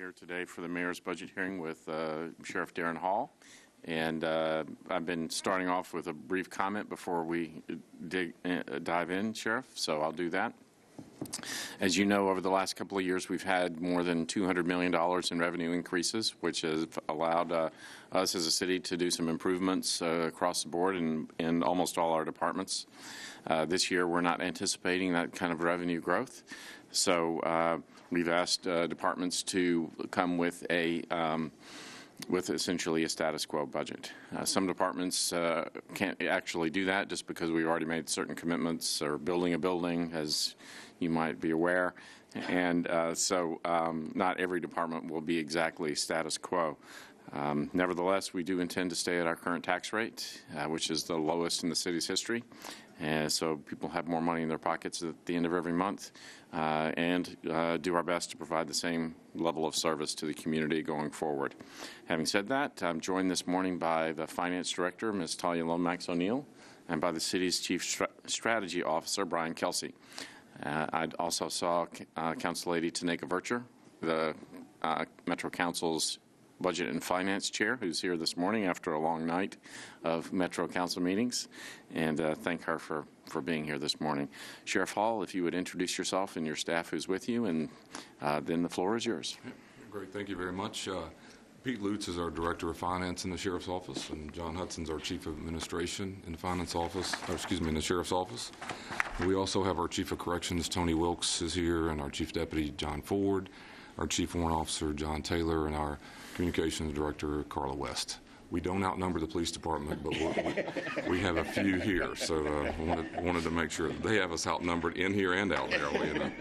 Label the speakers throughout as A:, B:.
A: here today for the mayor's budget hearing with Sheriff Darren Hall. And I've been starting off with a brief comment before we dive in, Sheriff, so I'll do that. As you know, over the last couple of years, we've had more than $200 million in revenue increases, which has allowed us as a city to do some improvements across the board in almost all our departments. This year, we're not anticipating that kind of revenue growth. So we've asked departments to come with with essentially a status quo budget. Some departments can't actually do that just because we've already made certain commitments or building a building, as you might be aware. And so not every department will be exactly status quo. Nevertheless, we do intend to stay at our current tax rate, which is the lowest in the city's history. So people have more money in their pockets at the end of every month, and do our best to provide the same level of service to the community going forward. Having said that, I'm joined this morning by the Finance Director, Ms. Talia Lomax O'Neill, and by the city's Chief Strategy Officer, Brian Kelsey. I also saw Council Lady Taneka Vercher, the Metro Council's Budget and Finance Chair, who's here this morning after a long night of Metro Council meetings, and thank her for being here this morning. Sheriff Hall, if you would introduce yourself and your staff who's with you, and then the floor is yours.
B: Great, thank you very much. Pete Lutz is our Director of Finance in the Sheriff's Office, and John Hudson's our Chief of Administration in the Finance Office, in the Sheriff's Office. We also have our Chief of Corrections, Tony Wilkes, is here, and our Chief Deputy, John Ford, our Chief Warrant Officer, John Taylor, and our Communications Director, Carla West. We don't outnumber the police department, but we have a few here, so wanted to make sure they have us outnumbered in here and out there. You know.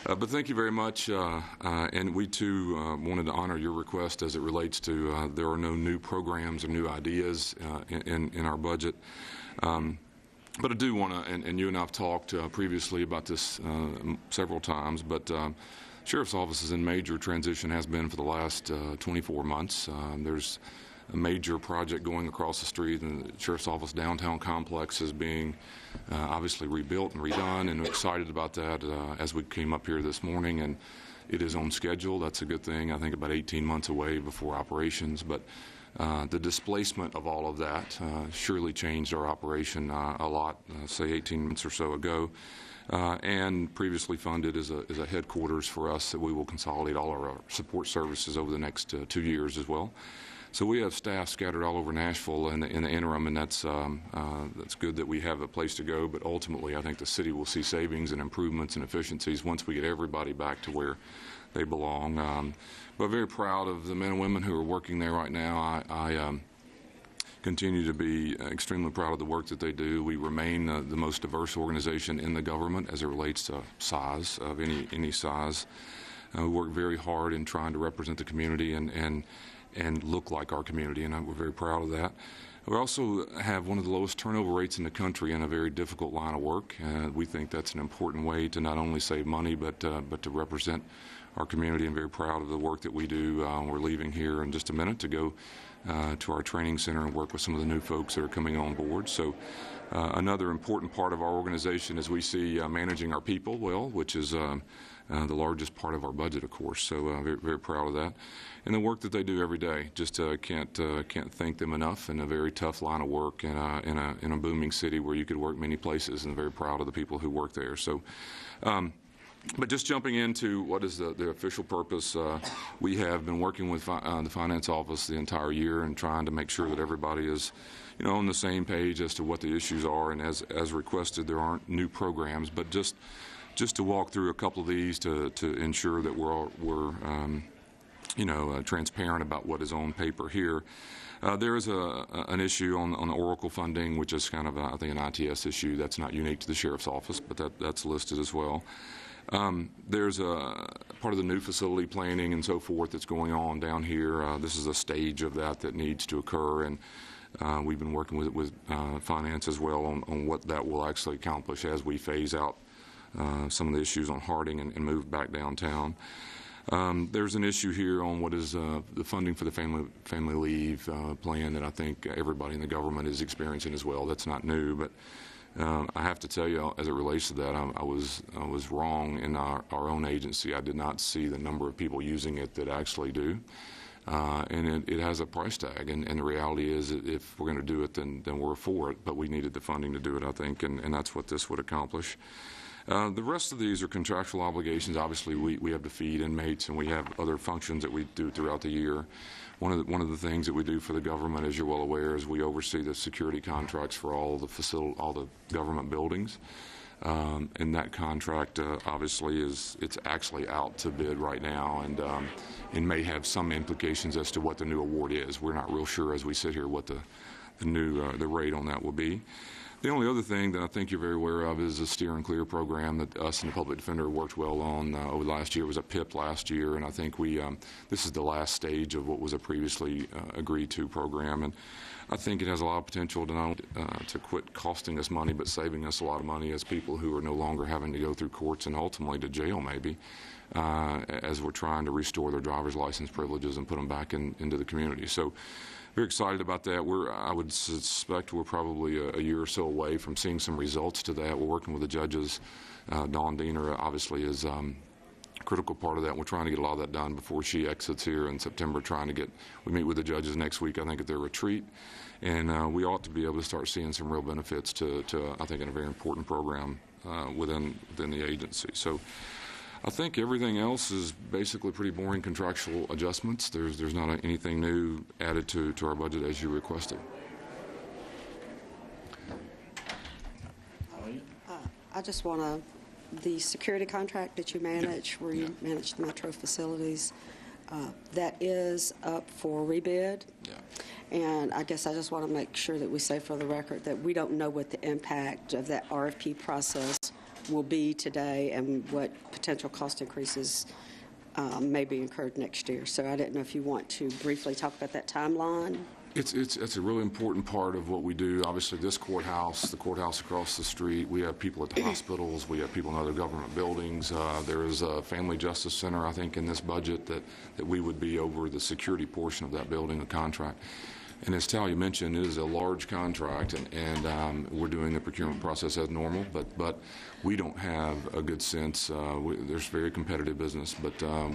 B: But thank you very much, and we too wanted to honor your request as it relates to there are no new programs or new ideas in our budget. But I do want to, and you and I have talked previously about this several times, but Sheriff's Office is in major transition, has been for the last 24 months. There's a major project going across the street, and the Sheriff's Office downtown complex is being obviously rebuilt and redone, and we're excited about that as we came up here this morning, and it is on schedule. That's a good thing. I think about 18 months away before operations, but the displacement of all of that surely changed our operation a lot, say 18 months or so ago. And previously funded is a headquarters for us that we will consolidate all our support services over the next 2 years as well. So we have staff scattered all over Nashville in the interim, and that's good that we have a place to go. But ultimately, I think the city will see savings and improvements and efficiencies once we get everybody back to where they belong. But very proud of the men and women who are working there right now. I continue to be extremely proud of the work that they do. We remain the most diverse organization in the government as it relates to size of any size. We work very hard in trying to represent the community and look like our community, and we're very proud of that. We also have one of the lowest turnover rates in the country in a very difficult line of work. We think that's an important way to not only save money but to represent our community, and very proud of the work that we do. We're leaving here in just a minute to go to our training center and work with some of the new folks that are coming on board. So another important part of our organization is we see managing our people well, which is the largest part of our budget, of course. So very, very proud of that. And the work that they do every day, just can't thank them enough in a very tough line of work in a booming city where you could work many places, and very proud of the people who work there. So. But just jumping into what is the official purpose, we have been working with the Finance Office the entire year and trying to make sure that everybody is, on the same page as to what the issues are. And as requested, there aren't new programs, but just to walk through a couple of these to ensure that we're transparent about what is on paper here. There is an issue on the Oracle funding, which is kind of, I think, an ITS issue that's not unique to the Sheriff's Office, but that's listed as well. There's a part of the new facility planning and so forth that's going on down here. This is a stage of that needs to occur, and we've been working with finance as well on what that will actually accomplish as we phase out some of the issues on Harding and move back downtown. There's an issue here on what is the funding for the family leave plan that I think everybody in the government is experiencing as well. That's not new, but I have to tell you, as it relates to that, I was wrong in our own agency. I did not see the number of people using it that actually do. And it has a price tag, and the reality is that if we're going to do it, then we're for it, but we needed the funding to do it, I think, and that's what this would accomplish. The rest of these are contractual obligations. Obviously, we have to feed inmates, and we have other functions that we do throughout the year. One of the things that we do for the government, as you're well aware, is we oversee the security contracts for all the government buildings. And that contract, obviously, it's actually out to bid right now, and it may have some implications as to what the new award is. We're not real sure as we sit here what the rate on that will be. The only other thing that I think you're very aware of is the Steer and Clear program that us and the Public Defender worked well on over the last year. It was a PIP last year, and I think this is the last stage of what was a previously agreed to program. And I think it has a lot of potential to not to quit costing us money, but saving us a lot of money as people who are no longer having to go through courts and ultimately to jail, maybe, as we're trying to restore their driver's license privileges and put them back into the community. So, very excited about that. I would suspect we're probably a year or so away from seeing some results to that. We're working with the judges. Dawn Diener obviously is a critical part of that. We're trying to get a lot of that done before she exits here in September. We meet with the judges next week, I think, at their retreat. And we ought to be able to start seeing some real benefits to I think, in a very important program within the agency. So I think everything else is basically pretty boring contractual adjustments. There's not anything new added to our budget as you requested.
C: I just want the security contract that you manage, where you manage the metro facilities, that is up for rebid.
B: Yeah.
C: And I guess I just want to make sure that we say for the record that we don't know what the impact of that RFP process will be today and what potential cost increases may be incurred next year. So I didn't know if you want to briefly talk about that timeline.
B: It's a really important part of what we do. Obviously, this courthouse, the courthouse across the street, we have people at the hospitals, we have people in other government buildings. There is a Family Justice Center, I think, in this budget that we would be over the security portion of that building, a contract. And as Talia mentioned, it is a large contract, and we're doing the procurement process as normal, but we don't have a good sense. There's very competitive business, but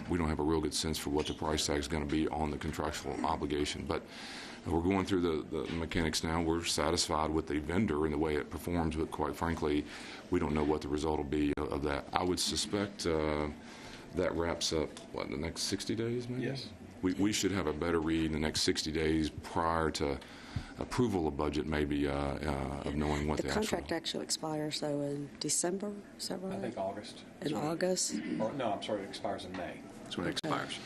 B: we don't have a real good sense for what the price tag is going to be on the contractual obligation. But we're going through the mechanics now. We're satisfied with the vendor and the way it performs, but quite frankly, we don't know what the result will be of that. I would suspect that wraps up, in the next 60 days, maybe?
D: Yes.
B: We should have a better read in the next 60 days prior to approval of budget, maybe, of knowing what
C: The contract actually expires, though, in December, is that right?
D: I think August.
C: In August?
D: Or, no, I'm sorry, it expires in May. That's when it expires.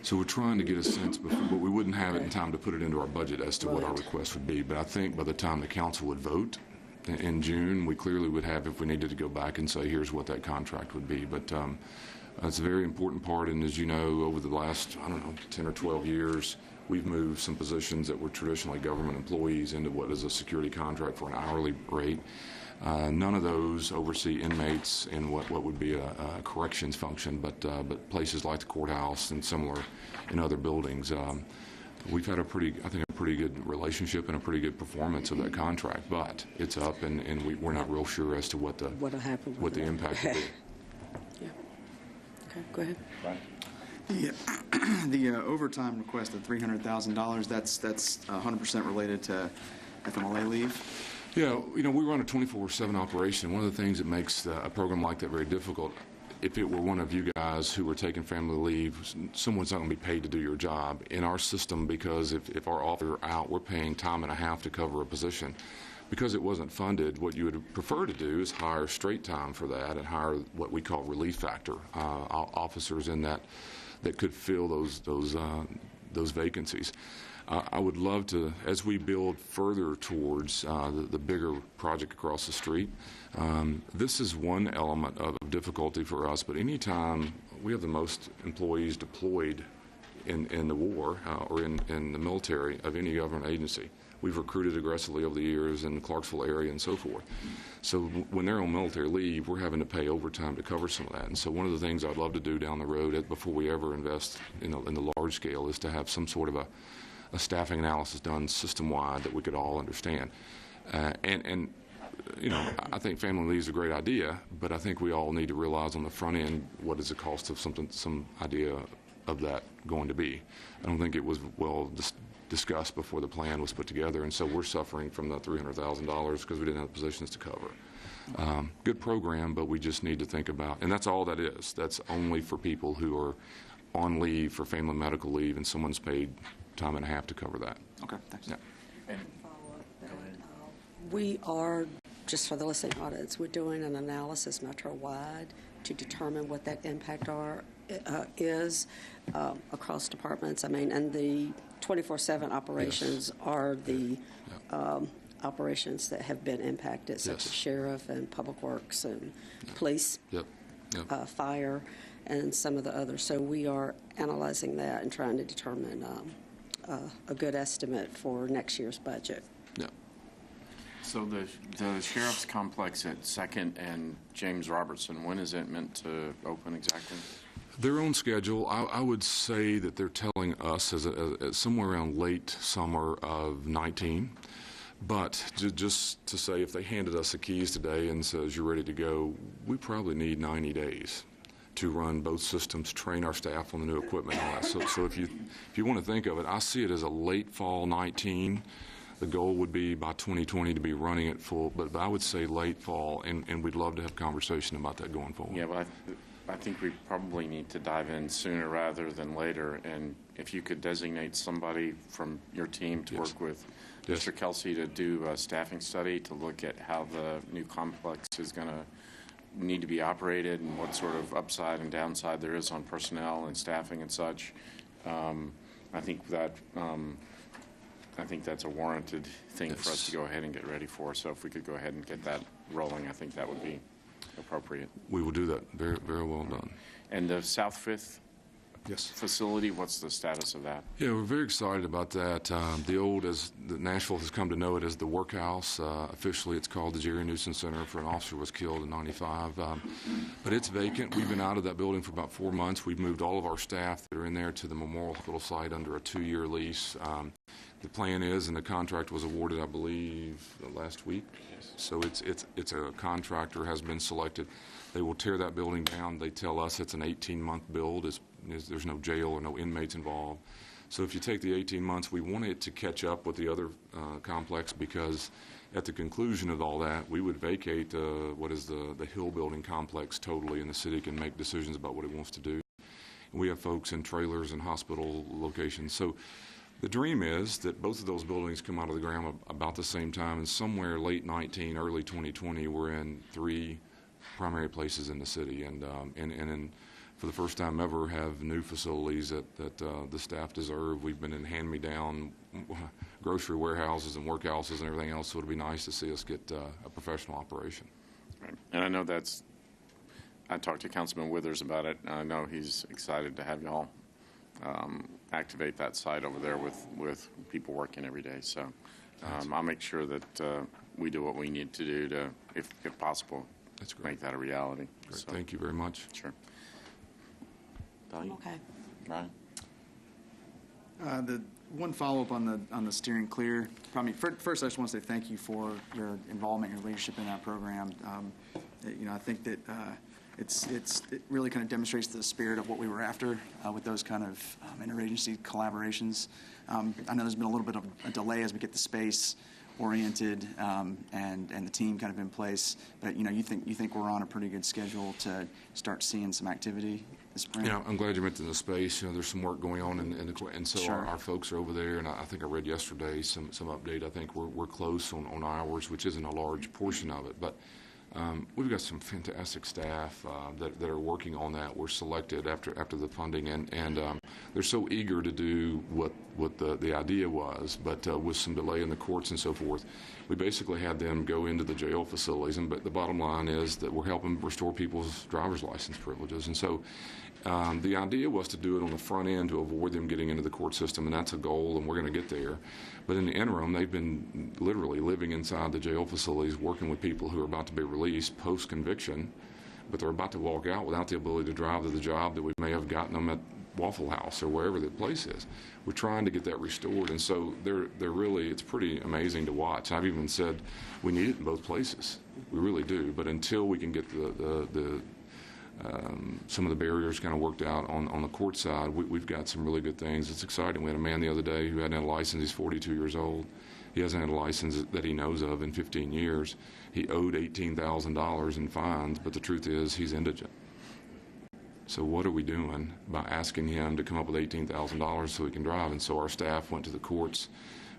B: So we're trying to get a sense, but we wouldn't have it in time to put it into our budget as to what our request would be. But I think by the time the council would vote in June, we clearly would have, if we needed to go back and say, here's what that contract would be. But it's a very important part, and as you know, over the last, 10 or 12 years, we've moved some positions that were traditionally government employees into what is a security contract for an hourly rate. None of those oversee inmates in what would be a corrections function, but places like the courthouse and similar in other buildings. We've had a pretty good relationship and a pretty good performance of that contract, but it's up, and we're not real sure as to what the impact will be.
C: Yeah. Okay, go ahead.
D: Right.
E: The overtime request of $300,000, that's 100% related to FMLA leave?
B: Yeah, we run a 24/7 operation. One of the things that makes a program like that very difficult, if it were one of you guys who were taking family leave, someone's not going to be paid to do your job. In our system, because if our officers are out, we're paying time and a half to cover a position. Because it wasn't funded, what you would prefer to do is hire straight time for that and hire what we call relief factor officers in that could fill those vacancies. I would love to, as we build further towards the bigger project across the street, this is one element of difficulty for us, but anytime we have the most employees deployed in the war or in the military of any government agency. We've recruited aggressively over the years in the Clarksville area and so forth. So when they're on military leave, we're having to pay overtime to cover some of that. And so one of the things I'd love to do down the road before we ever invest in the large scale is to have some sort of a staffing analysis done system-wide that we could all understand. And I think family leave is a great idea, but I think we all need to realize on the front end what is the cost of some idea of that going to be. I don't think it was well discussed before the plan was put together, and so we're suffering from the $300,000 because we didn't have the positions to cover. Good program, but we just need to think about, and that's all that is. That's only for people who are on leave for family medical leave, and someone's paid time and a half to cover that.
E: Okay, thanks.
B: Yeah.
C: We are, just for the listening audience, we're doing an analysis metro-wide to determine what that impact is across departments. I mean, and the 24/7 operations are the operations that have been impacted, such as sheriff and public works and police, fire, and some of the others. So we are analyzing that and trying to determine a good estimate for next year's budget.
B: Yeah.
A: So the sheriff's complex at 2nd and James Robertson, when is it meant to open exactly?
B: Their own schedule, I would say that they're telling us as somewhere around late summer of 19. But just to say, if they handed us the keys today and says you're ready to go, we probably need 90 days to run both systems, train our staff on the new equipment and all that. So if you want to think of it, I see it as a late fall 19. The goal would be by 2020 to be running it full, but I would say late fall, and we'd love to have a conversation about that going forward.
A: Yeah, but I think we probably need to dive in sooner rather than later, and if you could designate somebody from your team to work with Mr. Kelsey to do a staffing study to look at how the new complex is going to need to be operated and what sort of upside and downside there is on personnel and staffing and such. I think that's a warranted thing for us to go ahead and get ready for. So if we could go ahead and get that rolling, I think that would be appropriate.
B: We will do that. Very, very well done.
A: And the South Fifth facility, what's the status of that?
B: Yeah, we're very excited about that. The old, as the Nashville has come to know it as the workhouse. Officially, it's called the Jerry Newsom Center for an officer was killed in '95. But it's vacant. We've been out of that building for about 4 months. We've moved all of our staff that are in there to the Memorial Hospital site under a 2-year lease. The plan is, and the contract was awarded, I believe, last week. So it's a contractor has been selected. They will tear that building down. They tell us it's an 18-month build. There's no jail or no inmates involved. So if you take the 18 months, we want it to catch up with the other complex, because at the conclusion of all that, we would vacate what is the Hill Building complex totally, and the city can make decisions about what it wants to do. And we have folks in trailers and hospital locations. So the dream is that both of those buildings come out of the ground about the same time, and somewhere late 19, early 2020, we're in 3 primary places in the city, and for the first time ever have new facilities that the staff deserve. We've been in hand-me-down grocery warehouses and workhouses and everything else, so it would be nice to see us get a professional operation.
A: Right. And I know I talked to Councilman Withers about it, and I know he's excited to have y'all activate that site over there with people working every day. So I'll make sure that we do what we need to do to, if possible, make that a reality.
B: Great.
A: So,
B: thank you very much.
A: Sure. Dolly?
C: Okay.
A: Ryan?
E: The one follow-up on the steering clear. First, I just want to say thank you for your involvement, your leadership in that program. I think that it really kind of demonstrates the spirit of what we were after with those kind of interagency collaborations. I know there's been a little bit of a delay as we get the space oriented and the team kind of in place, but you think we're on a pretty good schedule to start seeing some activity this spring?
B: Yeah, I'm glad you mentioned the space. There's some work going on, and so
E: Sure.
B: our folks are over there, and I think I read yesterday some update. I think we're close on hours, which isn't a large portion of it, but we've got some fantastic staff that are working on that. We're selected after the funding, and they're so eager to do what the idea was, but with some delay in the courts and so forth, we basically had them go into the jail facilities. But the bottom line is that we're helping restore people's driver's license privileges, and so the idea was to do it on the front end to avoid them getting into the court system, and that's a goal, and we're going to get there. But in the interim, they've been literally living inside the jail facilities, working with people who are about to be released post-conviction, but they're about to walk out without the ability to drive to the job that we may have gotten them at Waffle House or wherever the place is. We're trying to get that restored, and so they're really, it's pretty amazing to watch. I've even said we need it in both places. We really do, but until we can get some of the barriers kind of worked out on the court side, we've got some really good things. It's exciting. We had a man the other day who hadn't had a license. He's 42 years old. He hasn't had a license that he knows of in 15 years. He owed $18,000 in fines, but the truth is he's indigent. So what are we doing by asking him to come up with $18,000 so he can drive? And so our staff went to the courts.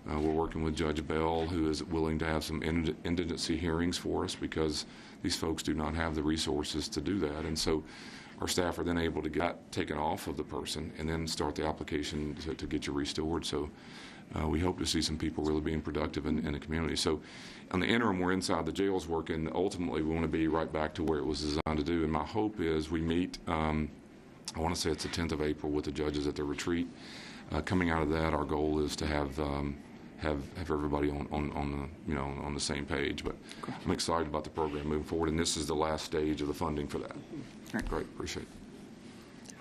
B: We're working with Judge Bell, who is willing to have some indigency hearings for us because these folks do not have the resources to do that. And so our staff are then able to get that taken off of the person and then start the application to get you restored. So we hope to see some people really being productive in the community. So on the interim, we're inside the jails working. Ultimately, we want to be right back to where it was designed to do. And my hope is we meet, I want to say it's the 10th of April with the judges at their retreat. Coming out of that, our goal is to have everybody on the same page. But I'm excited about the program moving forward, and this is the last stage of the funding for that. Great, appreciate it.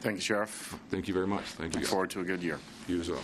A: Thank you, Sheriff.
B: Thank you very much. Thank you.
A: Look forward to a good year.
B: You as well.